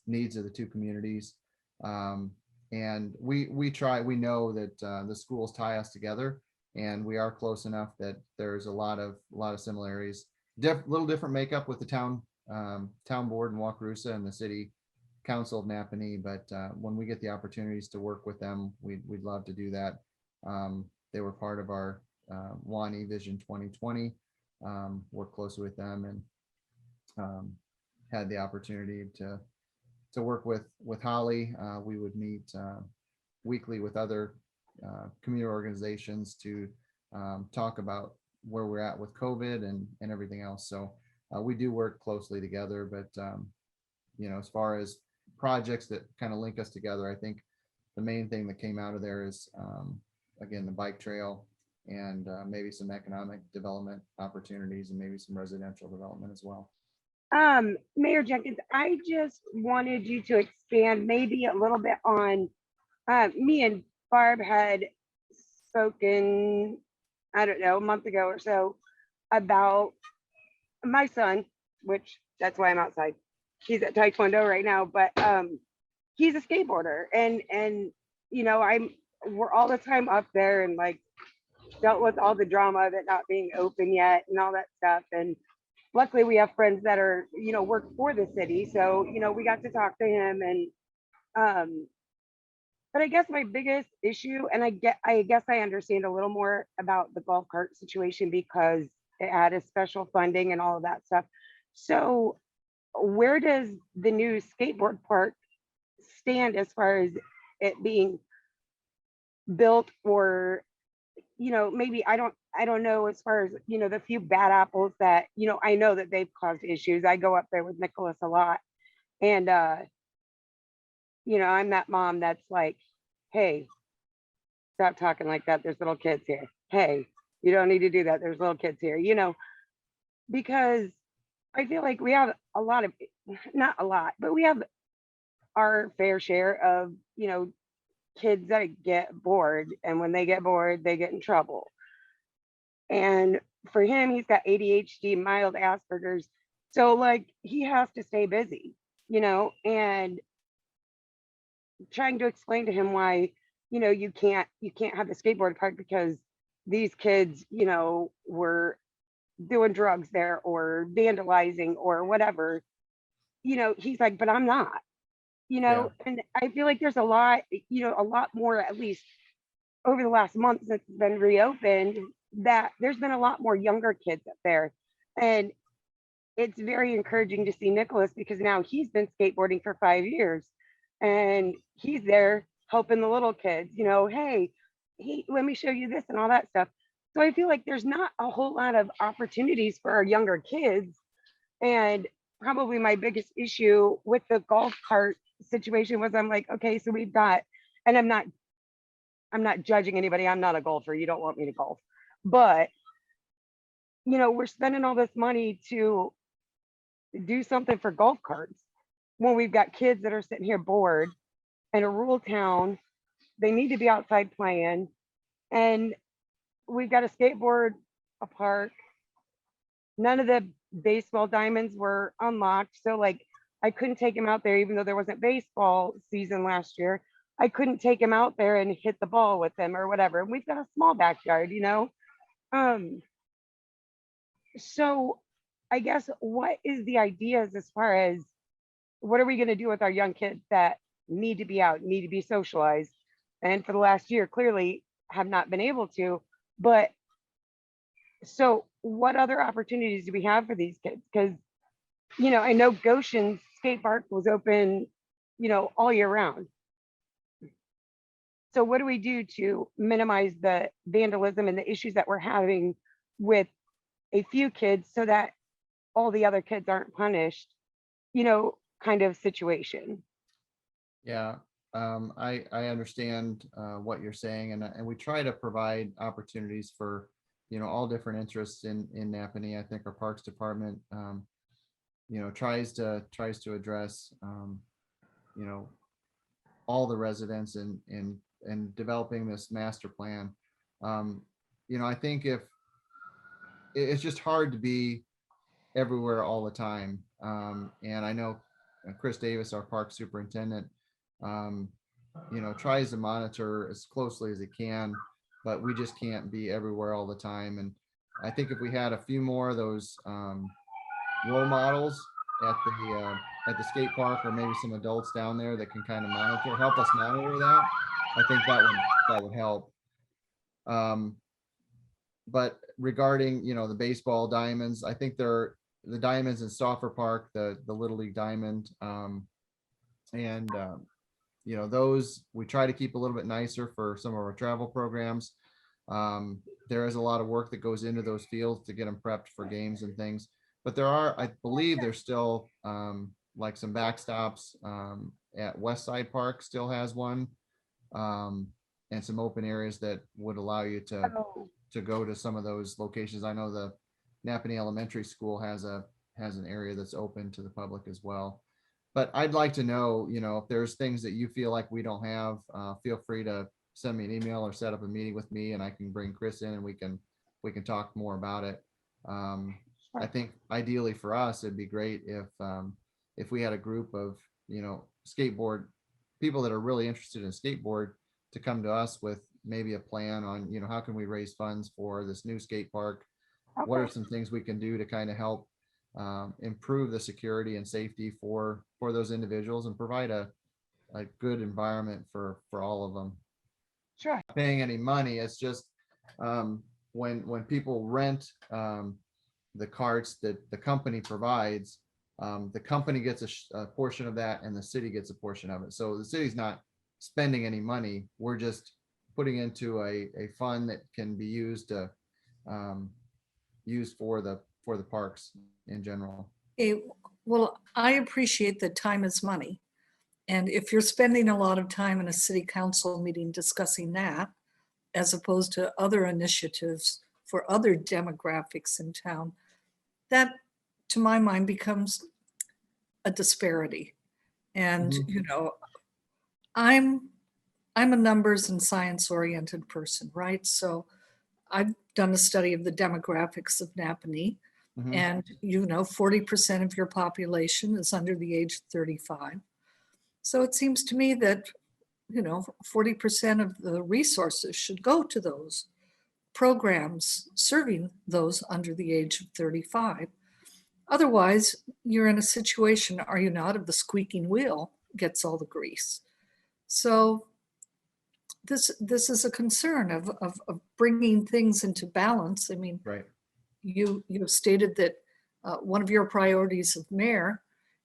needs of the two communities. And we know that the schools tie us together, and we are close enough that there's a lot of similarities. Little different makeup with the town board in Wakarusa and the city council of Nappanee, but when we get the opportunities to work with them, we'd love to do that. They were part of our WANI Vision 2020. Worked closely with them and had the opportunity to work with Holly. We would meet weekly with other community organizations to talk about where we're at with COVID and everything else. So we do work closely together, but as far as projects that kind of link us together, I think the main thing that came out of there is again, the bike trail and maybe some economic development opportunities and maybe some residential development as well. Mayor Jenkins, I just wanted you to expand maybe a little bit on, me and Barb had spoken, I don't know, a month ago or so about my son, which that's why I'm outside. He's at Taekwondo right now, but he's a skateboarder and we're all the time up there and like dealt with all the drama of it not being open yet and all that stuff. And luckily we have friends that are, work for the city. So, we got to talk to him and, but I guess my biggest issue, and I guess I understand a little more about the golf cart situation because it had a special funding and all of that stuff. So where does the new skateboard park stand as far as it being built or, maybe I don't know as far as, the few bad apples that, I know that they've caused issues. I go up there with Nicholas a lot and, I'm that mom that's like, hey, stop talking like that. There's little kids here. Hey, you don't need to do that. There's little kids here, because I feel like we have a lot of, not a lot, but we have our fair share of, kids that get bored. And when they get bored, they get in trouble. And for him, he's got ADHD, mild Asperger's. So like he has to stay busy, and trying to explain to him why, you can't have the skateboard park because these kids, were doing drugs there or vandalizing or whatever, he's like, but I'm not, Yeah. and I feel like there's a lot more, at least over the last month since it's been reopened, that there's been a lot more younger kids up there. And it's very encouraging to see Nicholas because now he's been skateboarding for 5 years and he's there helping the little kids, hey, let me show you this and all that stuff. So I feel like there's not a whole lot of opportunities for our younger kids. And probably my biggest issue with the golf cart situation was I'm like, okay, so we've got, and I'm not judging anybody. I'm not a golfer. You don't want me to golf. But, we're spending all this money to do something for golf carts when we've got kids that are sitting here bored in a rural town. They need to be outside playing. And we've got a skateboard, a park. None of the baseball diamonds were unlocked. So like I couldn't take him out there, even though there wasn't baseball season last year. I couldn't take him out there and hit the ball with him or whatever. And we've got a small backyard, So I guess what is the ideas as far as what are we going to do with our young kids that need to be out, need to be socialized? And for the last year, clearly have not been able to. But so what other opportunities do we have for these kids? Because, I know Goshen's skate park was open, all year round. So what do we do to minimize the vandalism and the issues that we're having with a few kids so that all the other kids aren't punished, kind of situation? Yeah, I understand what you're saying, and we try to provide opportunities for all different interests in Nappanee. I think our Parks Department, tries to address all the residents and developing this master plan. I think if it's just hard to be everywhere all the time, and I know Chris Davis, our park superintendent, tries to monitor as closely as he can, but we just can't be everywhere all the time. And I think if we had a few more of those role models at the skate park, or maybe some adults down there that can kind of help us monitor that, I think that would help. But regarding the baseball diamonds, I think they're the diamonds in Stauffer Park, the Little League diamond, and those we try to keep a little bit nicer for some of our travel programs. There is a lot of work that goes into those fields to get them prepped for games and things. But I believe there's still like some backstops at West Side Park still has one, and some open areas that would allow you to go to some of those locations. I know the Nappanee Elementary School has an area that's open to the public as well. But I'd like to know, if there's things that you feel like we don't have, feel free to send me an email or set up a meeting with me, and I can bring Chris in and we can talk more about it. I think ideally for us, it'd be great if we had a group of, skateboard people that are really interested in skateboard to come to us with maybe a plan on, how can we raise funds for this new skate park? What are some things we can do to kind of help improve the security and safety for those individuals and provide a good environment for all of them? Sure. Not paying any money. It's just when people rent the carts that the company provides, the company gets a portion of that and the city gets a portion of it. So the city's not spending any money. We're just putting into a fund that can be used to used for the parks in general. Well, I appreciate that time is money. And if you're spending a lot of time in a city council meeting discussing that, as opposed to other initiatives for other demographics in town, that, to my mind, becomes a disparity. And, I'm a numbers and science oriented person, right? So I've done a study of the demographics of Nappanee, and 40% of your population is under the age of 35. So it seems to me that 40% of the resources should go to those programs serving those under the age of 35. Otherwise, you're in a situation, are you not, of the squeaking wheel gets all the grease. So this is a concern of bringing things into balance. I mean, right. You have stated that one of your priorities of mayor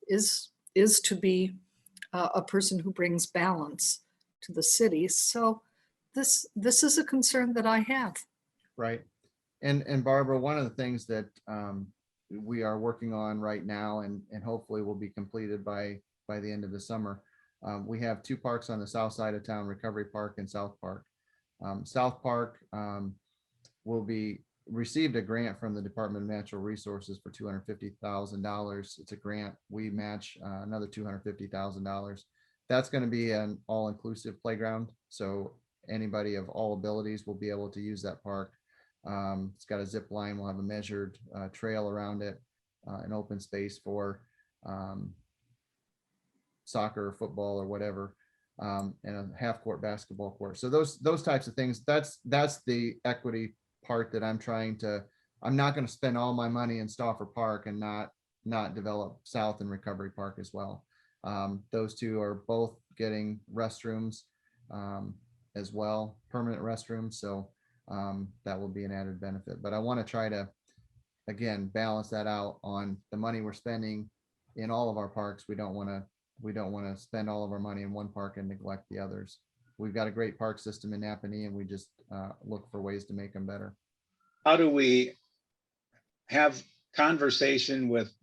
is to be a person who brings balance to the city. So this is a concern that I have. Right. And Barbara, one of the things that we are working on right now and hopefully will be completed by the end of the summer. We have 2 parks on the south side of town, Recovery Park and South Park. South Park will be received a grant from the Department of Natural Resources for $250,000. It's a grant. We match another $250,000. That's going to be an all-inclusive playground. So anybody of all abilities will be able to use that park. It's got a zip line. We'll have a measured trail around it, an open space for soccer or football or whatever, and a half-court basketball court. So those types of things. That's the equity part that I'm trying to. I'm not going to spend all my money in Stauffer Park and not develop South and Recovery Park as well. Those 2 are both getting restrooms as well, permanent restrooms. So that will be an added benefit. But I want to try to, again, balance that out on the money we're spending in all of our parks. We don't want to spend all of our money in one park and neglect the others. We've got a great park system in Nappanee, and we just look for ways to make them better. How do we have conversation with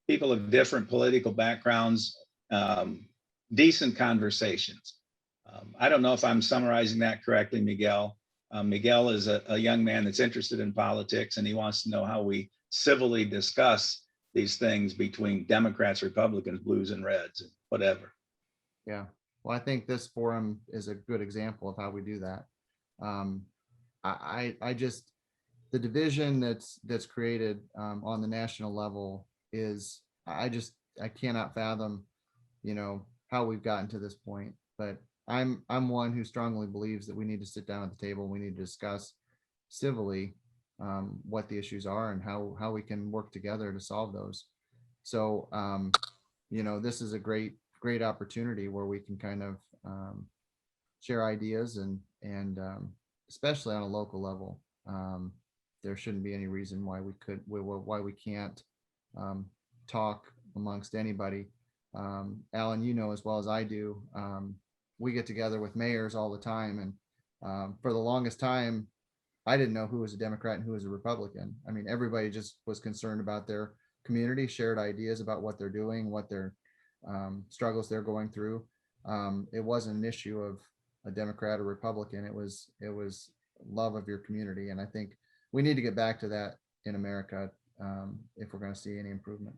people of different political backgrounds, decent conversations? I don't know if I'm summarizing that correctly, Miguel. Miguel is a young man that's interested in politics, and he wants to know how we civilly discuss these things between Democrats, Republicans, blues and reds, and whatever. Yeah. Well, I think this forum is a good example of how we do that. I just, the division that's created on the national level is, I cannot fathom, how we've gotten to this point. But I'm one who strongly believes that we need to sit down at the table. We need to discuss civilly what the issues are and how we can work together to solve those. So, this is a great opportunity where we can kind of share ideas and especially on a local level. There shouldn't be any reason why we can't talk amongst anybody. Alan, as well as I do, we get together with mayors all the time, and for the longest time, I didn't know who was a Democrat and who was a Republican. I mean, everybody just was concerned about their community, shared ideas about what they're doing, what their struggles they're going through. It wasn't an issue of a Democrat or Republican. It was love of your community, and I think we need to get back to that in America if we're going to see any improvement.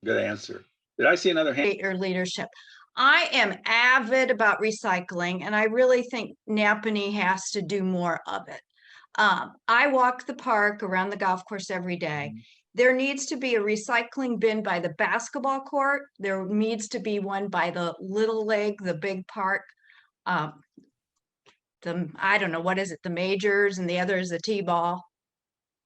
Good answer. Did I see another hand? Your leadership. I am avid about recycling, and I really think Nappanee has to do more of it. I walk the park around the golf course every day. There needs to be a recycling bin by the basketball court. There needs to be one by the Little League, the big park. I don't know, what is it? The majors, and the other is the T-ball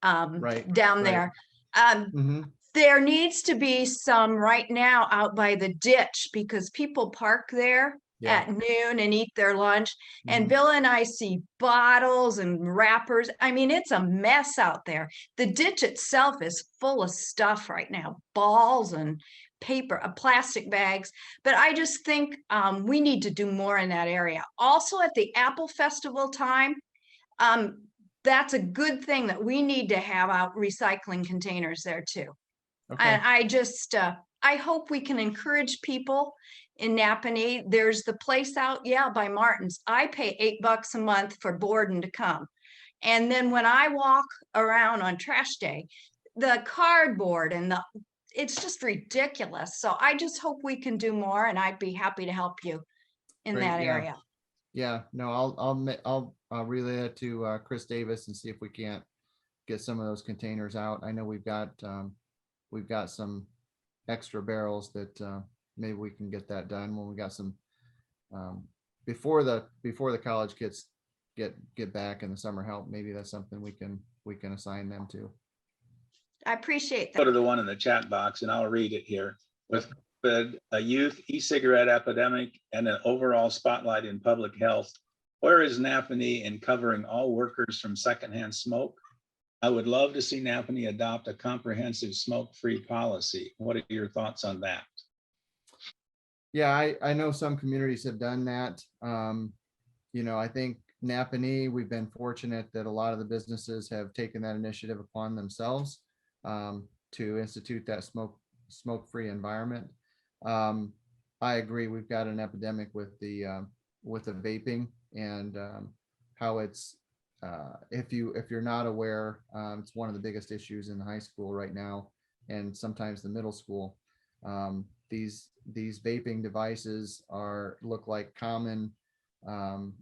Right, down right. there. There needs to be some right now out by the ditch, because people park there at noon and eat their lunch. And Bill and I see bottles and wrappers. I mean, it's a mess out there. The ditch itself is full of stuff right now, balls and paper, plastic bags. But I just think we need to do more in that area. Also at the Apple Festival time, that's a good thing that we need to have out recycling containers there too. Okay. And I just, I hope we can encourage people in Nappanee. There's the place out, by Martin's. I pay $8 a month for boarding to come. And then when I walk around on trash day, the cardboard and it's just ridiculous. So I just hope we can do more, and I'd be happy to help you in Great, that yeah. area. Yeah, no, I'll relay that to Chris Davis and see if we can't get some of those containers out. I know we've got some extra barrels that maybe we can get that done when we got some before the college kids get back in the summer help. Maybe that's something we can assign them to. I appreciate Go that. to the one in the chat box and I'll read it here. With COVID, a youth e-cigarette epidemic, and an overall spotlight in public health, where is Nappanee in covering all workers from secondhand smoke? I would love to see Nappanee adopt a comprehensive smoke-free policy. What are your thoughts on that? Yeah, I know some communities have done that. I think Nappanee, we've been fortunate that a lot of the businesses have taken that initiative upon themselves to institute that smoke-free environment. I agree, we've got an epidemic with the vaping and how it's if you're not aware, it's one of the biggest issues in the high school right now, and sometimes the middle school. These vaping devices look like common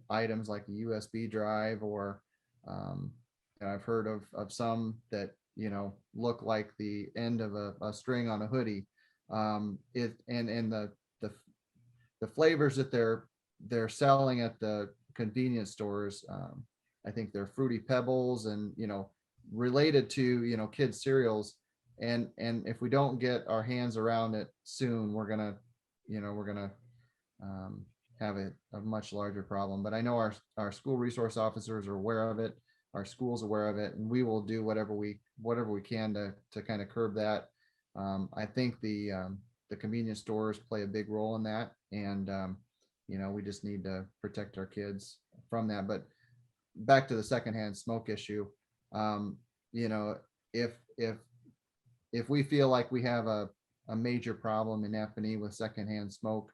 items like a USB drive, or I've heard of some that look like the end of a string on a hoodie. And the flavors that they're selling at the convenience stores, I think they're Fruity Pebbles and related to kids cereals. And if we don't get our hands around it soon, we're gonna have a much larger problem. But I know our school resource officers are aware of it, our school's aware of it, and we will do whatever we can to kind of curb that. I think the convenience stores play a big role in that, and we just need to protect our kids from that. But back to the secondhand smoke issue, if we feel like we have a major problem in Nappanee with secondhand smoke,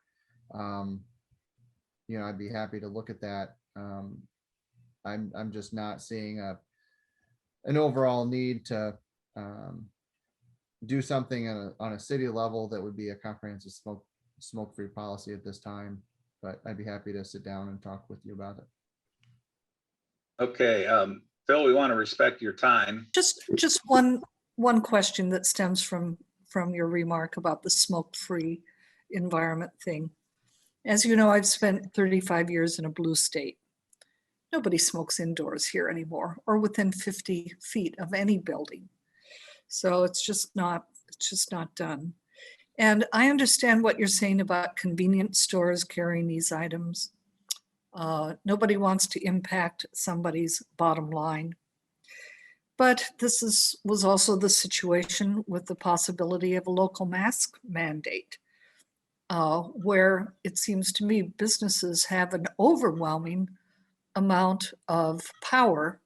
I'd be happy to look at that. I'm just not seeing an overall need to do something on a city level that would be a comprehensive smoke-free policy at this time. But I'd be happy to sit down and talk with you about it. Okay, Phil, we want to respect your time. Just one question that stems from your remark about the smoke-free environment thing. As you know, I've spent 35 years in a blue state. Nobody smokes indoors here anymore, or within 50 feet of any building. So it's just not done. And I understand what you're saying about convenience stores carrying these items. Nobody wants to impact somebody's bottom line. But this was also the situation with the possibility of a local mask mandate, where it seems to me businesses have an overwhelming amount of power,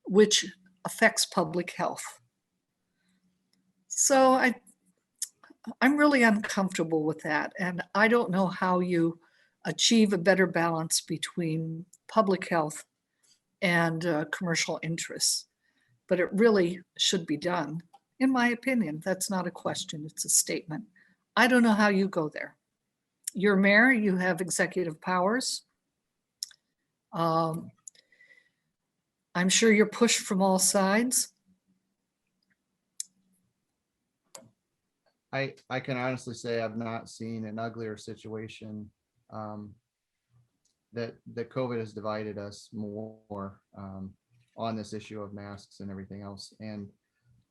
which affects public health. So I'm really uncomfortable with that. And I don't know how you achieve a better balance between public health and commercial interests, but it really should be done. In my opinion, that's not a question, it's a statement. I don't know how you go there. You're mayor, you have executive powers. I'm sure you're pushed from all sides. I can honestly say I've not seen an uglier situation. That COVID has divided us more on this issue of masks and everything else. And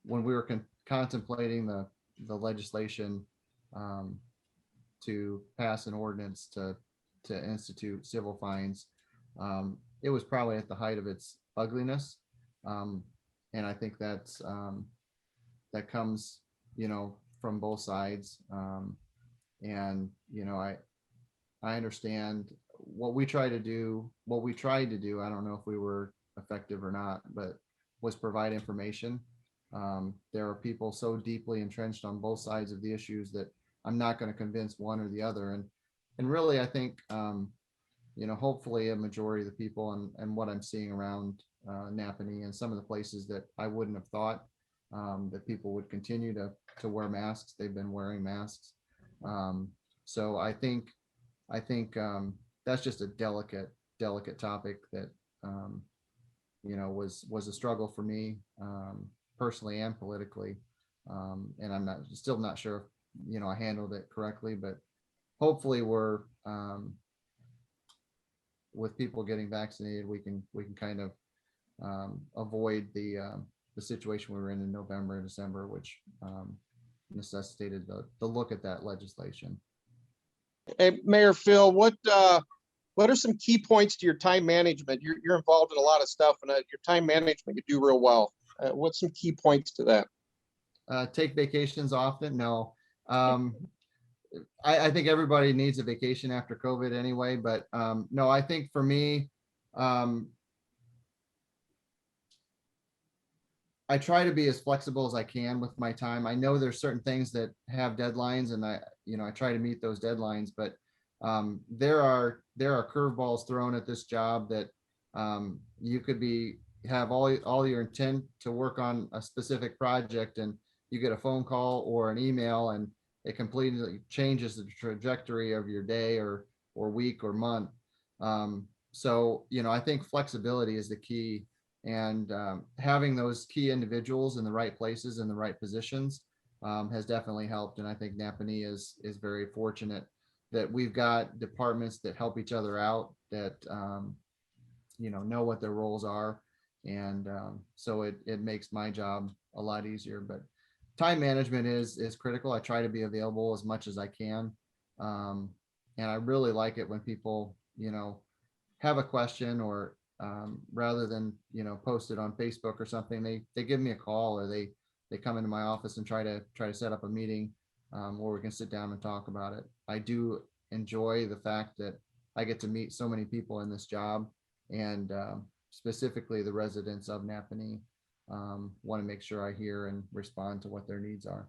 when we were contemplating the legislation to pass an ordinance to institute civil fines, it was probably at the height of its ugliness. And I think that comes, from both sides. And, I understand what we tried to do, I don't know if we were effective or not, but was provide information. There are people so deeply entrenched on both sides of the issues that I'm not going to convince one or the other. And really, I think, hopefully a majority of the people and what I'm seeing around Nappanee and some of the places that I wouldn't have thought that people would continue to wear masks. They've been wearing masks. So I think that's just a delicate topic that was a struggle for me personally and politically, and I'm still not sure if I handled it correctly, but hopefully we're with people getting vaccinated, we can kind of avoid the situation we were in November and December, which necessitated the look at that legislation. Hey, Mayor Phil, what are some key points to your time management? You're involved in a lot of stuff, and your time management you do real well. What's some key points to that? Take vacations often? No. I think everybody needs a vacation after COVID anyway, but no, I think for me, I try to be as flexible as I can with my time. I know there's certain things that have deadlines, and I try to meet those deadlines, but there are curveballs thrown at this job that you could have all your intent to work on a specific project, and you get a phone call or an email, and it completely changes the trajectory of your day or week or month. So, I think flexibility is the key, and having those key individuals in the right places in the right positions has definitely helped. And I think Nappanee is very fortunate that we've got departments that help each other out, that know what their roles are, and so it makes my job a lot easier. But time management is critical. I try to be available as much as I can, and I really like it when people have a question, or rather than post it on Facebook or something, they give me a call, or they come into my office and try to set up a meeting where we can sit down and talk about it. I do enjoy the fact that I get to meet so many people in this job, and specifically the residents of Nappanee. Want to make sure I hear and respond to what their needs are.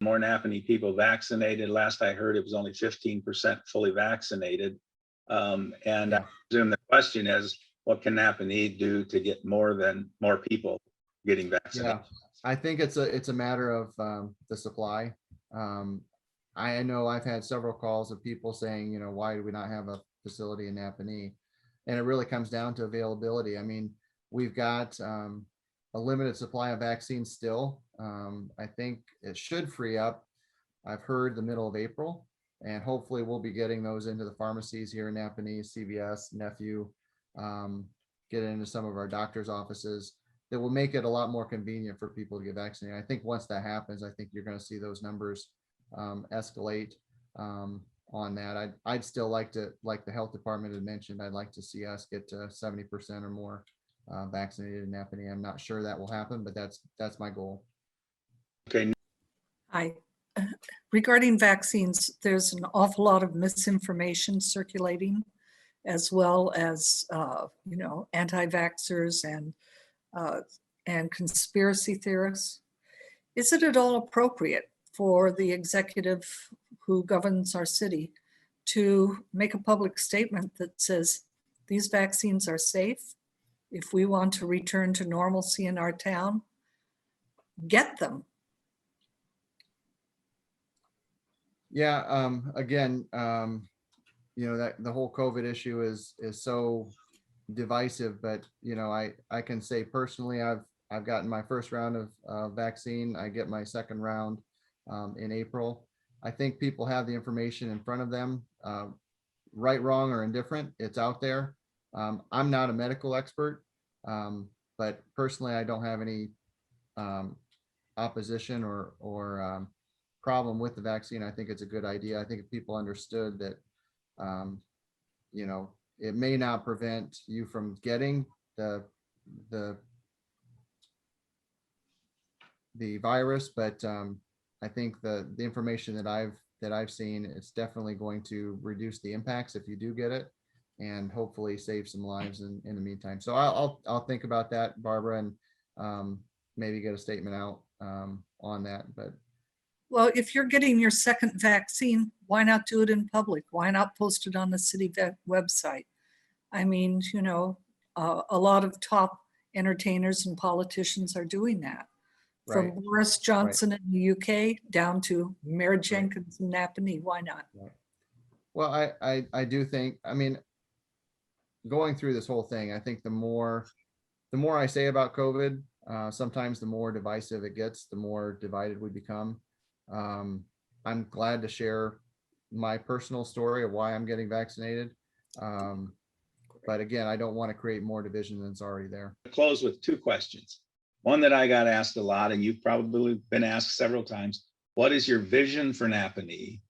More Nappanee people vaccinated. Last I heard, it was only 15% fully vaccinated. And Yeah. I presume the question is, what can Nappanee do to get more people getting vaccinated? Yeah, I think it's a matter of the supply. I know I've had several calls of people saying, why do we not have a facility in Nappanee? And it really comes down to availability. I mean, we've got a limited supply of vaccines still. I think it should free up, I've heard, the middle of April, and hopefully we'll be getting those into the pharmacies here in Nappanee, CVS, Nephew, get it into some of our doctors' offices. That will make it a lot more convenient for people to get vaccinated. I think once that happens, I think you're going to see those numbers escalate on that. I'd still like to, like the health department had mentioned, I'd like to see us get to 70% or more vaccinated in Nappanee. I'm not sure that will happen, but that's my goal. Okay. Hi. Regarding vaccines, there's an awful lot of misinformation circulating, as well as, anti-vaxxers and conspiracy theorists. Is it at all appropriate for the executive who governs our city to make a public statement that says these vaccines are safe? If we want to return to normalcy in our town, get them. Yeah, again, that the whole COVID issue is so divisive, but I can say personally, I've gotten my first round of vaccine. I get my second round in April. I think people have the information in front of them, right, wrong, or indifferent. It's out there. I'm not a medical expert, but personally, I don't have any opposition or problem with the vaccine. I think it's a good idea. I think if people understood that, it may not prevent you from getting the virus, but I think the information that I've seen, it's definitely going to reduce the impacts if you do get it, and hopefully save some lives in the meantime. So I'll think about that, Barbara, and maybe get a statement out on that. But well, if you're getting your second vaccine, why not do it in public? Why not post it on the city website? I mean, a lot of top entertainers and politicians are doing that. From right. Boris Johnson in the UK down to Mayor Jenkins in Nappanee. Why not? Right. Well, I do think, I mean, going through this whole thing, I think the more I say about COVID, sometimes the more divisive it gets, the more divided we become. I'm glad to share my personal story of why I'm getting vaccinated. But again, I don't want to create more division than's already there. Close with two questions. One that I got asked a lot, and you've probably been asked several times: what is your vision for Nappanee?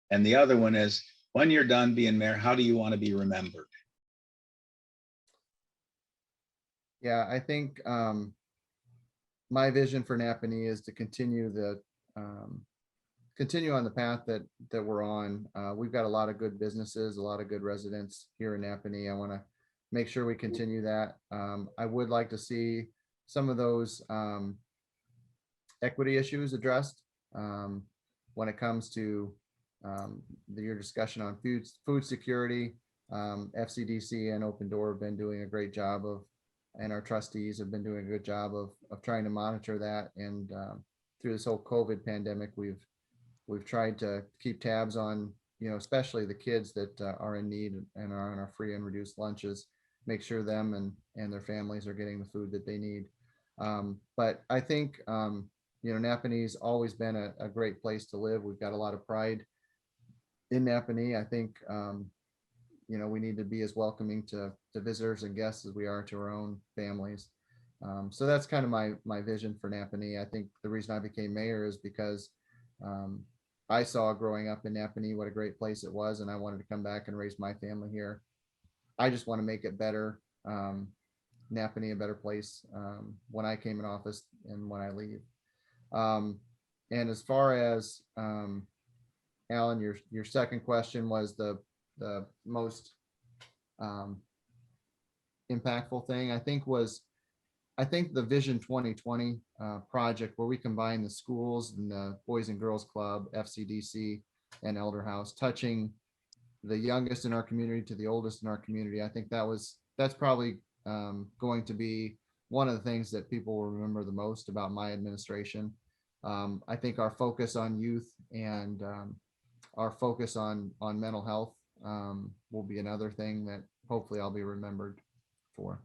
And the other one is, when you're done being mayor, how do you want to be remembered? Yeah, I think my vision for Nappanee is to continue the continue on the path that we're on. We've got a lot of good businesses, a lot of good residents here in Nappanee. I want to make sure we continue that. I would like to see some of those equity issues addressed when it comes to your discussion on food security. FCDC and Open Door have been doing a great job of, and our trustees have been doing a good job of trying to monitor that. And through this whole COVID pandemic, we've tried to keep tabs on, especially the kids that are in need and are on our free and reduced lunches, make sure them and their families are getting the food that they need. But I think, Nappanee's always been a great place to live. We've got a lot of pride in Nappanee. I think, we need to be as welcoming to visitors and guests as we are to our own families. So that's kind of my vision for Nappanee. I think the reason I became mayor is because I saw growing up in Nappanee what a great place it was, and I wanted to come back and raise my family here. I just want to make it better, Nappanee a better place when I came in office and when I leave. And as far as Alan, your second question was the most impactful thing, I think the Vision 2020 project, where we combine the schools and the Boys and Girls Club, FCDC, and Elder House, touching the youngest in our community to the oldest in our community. I think that's probably going to be one of the things that people will remember the most about my administration. I think our focus on youth and our focus on mental health will be another thing that hopefully I'll be remembered for.